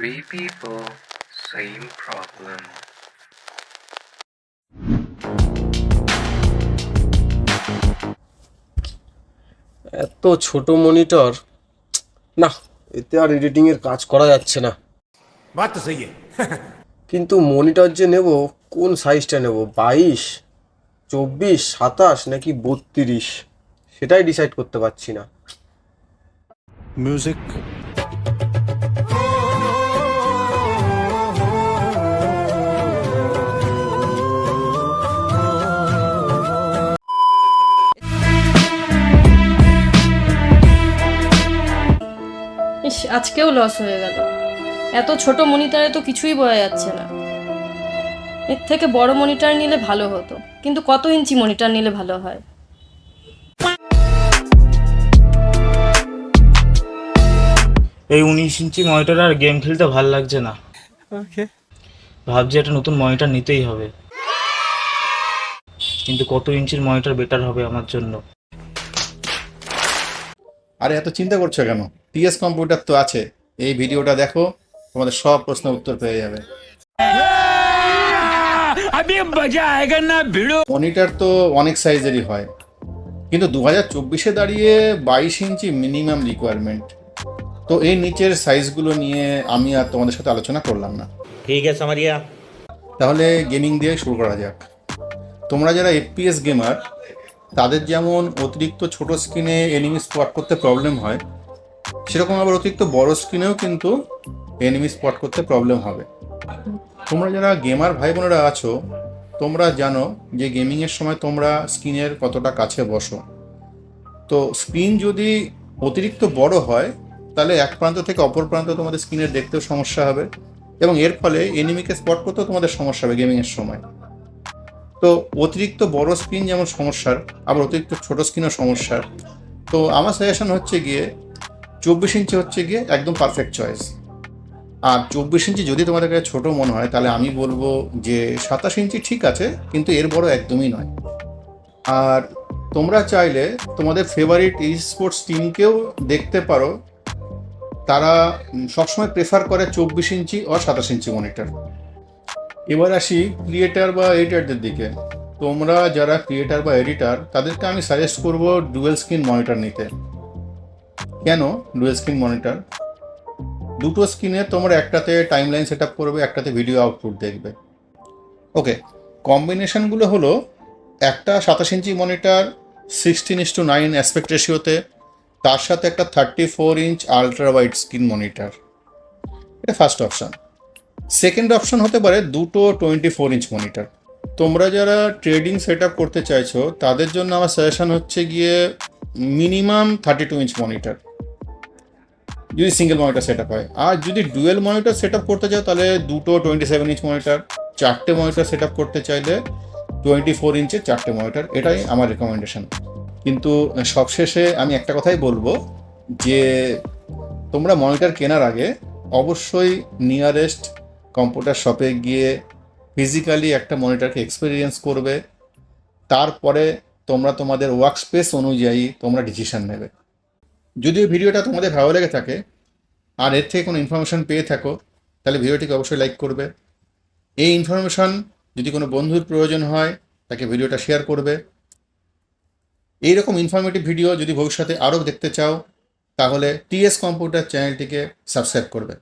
Three people, same problem. এত ছোট monitor, না এতে আর এডিটিংয়ের কাজ করা যাচ্ছে না। बात तो सही है। কিন্তু মনিটর যে নেব, কোন সাইজটা নেব, 22, 24, 27 নাকি 32, সেটাই ডিসাইড করতে পারছি না। म्यूजिक ইস, আজকেও লস হয়ে গেল। এত ছোট মনিটরে তো কিছুই বোঝা যাচ্ছে না। এর থেকে বড় মনিটর নিলে ভালো হতো, কিন্তু কত ইঞ্চি মনিটর নিলে ভালো হয়? এই 19 ইঞ্চি মনিটর আর গেম খেলতে ভাল লাগছে না। ভাবছি একটা নতুন মনিটর নিতেই হবে, কিন্তু কত ইঞ্চির মনিটর বেটার হবে আমার জন্য? আরে এত চিন্তা করছো কেন? টিএস কম্পিউটার তো আছে। এই ভিডিওটা দেখো, তোমাদের সব প্রশ্নের উত্তর পেয়ে যাবে। মনিটর তো অনেক সাইজেরই হয়, কিন্তু 2024-এ দাঁড়িয়ে 22 ইঞ্চি মিনিমাম রিকোয়ারমেন্ট। তো এই নিচের সাইজগুলো নিয়ে আমি আর তোমাদের সাথে আলোচনা করলাম না। ठीक है समरिया। তাহলে গেমিং দিয়ে শুরু করা যাক। তোমরা যারা এফপিএস গেমার, তাদের যেমন অতিরিক্ত ছোট স্ক্রিনে এনিমি স্পট করতে প্রবলেম হয়, সেরকম আবার অতিরিক্ত বড় স্ক্রিনেও কিন্তু এনিমি স্পট করতে প্রবলেম হবে। তোমরা যারা গেমার ভাই বোনেরা আছো, তোমরা জানো যে গেমিংয়ের সময় তোমরা স্ক্রিনের কতটা কাছে বসো। তো স্ক্রিন যদি অতিরিক্ত বড় হয়, তাহলে এক প্রান্ত থেকে অপর প্রান্ত তোমাদের স্ক্রিনের দেখতেও সমস্যা হবে, এবং এর ফলে এনিমিকে স্পট করতেও তোমাদের সমস্যা হবে গেমিংয়ের সময়। তো অতিরিক্ত বড় স্ক্রিন যেমন সমস্যার, আবার অতিরিক্ত ছোট স্ক্রিনও সমস্যার। তো আমার সাজেশন হচ্ছে গিয়ে 24 ইঞ্চি হচ্ছে গিয়ে একদম পারফেক্ট চয়েস। আর 24 ইঞ্চি যদি তোমাদের কাছে ছোটো মনে হয়, তাহলে আমি বলবো যে 27 ইঞ্চি ঠিক আছে, কিন্তু এর বড় একদমই নয়। আর তোমরা চাইলে তোমাদের ফেভারিট ই স্পোর্টস টিমকেও দেখতে পারো, তারা সবসময় প্রেফার করে 24 ইঞ্চি ও 27 ইঞ্চি মনিটর। এবার আসি ক্রিয়েটার বা এডিটারদের দিকে। তোমরা যারা ক্রিয়েটার বা এডিটার, তাদেরকে আমি সাজেস্ট করব ডুয়েল স্ক্রিন মনিটর নিতে। কেন ডুয়েল স্ক্রিন মনিটর? দুটো স্ক্রিনে তোমরা একটাতে টাইমলাইন সেট আপ করবে, একটাতে ভিডিও আউটপুট দেখবে। ওকে, কম্বিনেশনগুলো হলো একটা 27 ইঞ্চি মনিটর 16:9 অ্যাসপেক্ট রেশিওতে, তার সাথে একটা 34 inch ultra wide screen monitor. এটা ফার্স্ট অপশান। সেকেন্ড অপশন হতে পারে দুটো 24 ইঞ্চ মনিটর। তোমরা যারা ট্রেডিং সেট আপ করতে চাইছো, তাদের জন্য আমার সাজেশন হচ্ছে গিয়ে মিনিমাম 32 ইঞ্চ মনিটর, যদি সিঙ্গেল মনিটর সেট আপ হয়। আর যদি ডুয়েল মনিটর সেট আপ করতে চাও, তাহলে দুটো 27 ইঞ্চ মনিটর। চারটে মনিটর সেট আপ করতে চাইলে 24 ইঞ্চের চারটে মনিটর। এটাই আমার রেকমেন্ডেশন। কিন্তু সবশেষে আমি একটা কথাই বলবো, যে তোমরা মনিটর কেনার আগে অবশ্যই নিয়ারেস্ট কম্পিউটার শপে গিয়ে ফিজিক্যালি একটা মনিটরকে এক্সপিরিয়েন্স করবে। তারপরে তোমরা তোমাদের ওয়ার্ক স্পেস অনুযায়ী তোমরা ডিসিশন নেবে। যদিও ভিডিওটা তোমাদের ভালো লেগে থাকে আর এর থেকে কোনো ইনফরমেশান পেয়ে থাকো, তাহলে ভিডিওটিকে অবশ্যই লাইক করবে। এই ইনফরমেশান যদি কোনো বন্ধুর প্রয়োজন হয়, তাকে ভিডিওটা শেয়ার করবে। এইরকম ইনফরমেটিভ ভিডিও যদি ভবিষ্যতে আরও দেখতে চাও, তাহলে টিএস কম্পিউটার চ্যানেলটিকে সাবস্ক্রাইব করবে।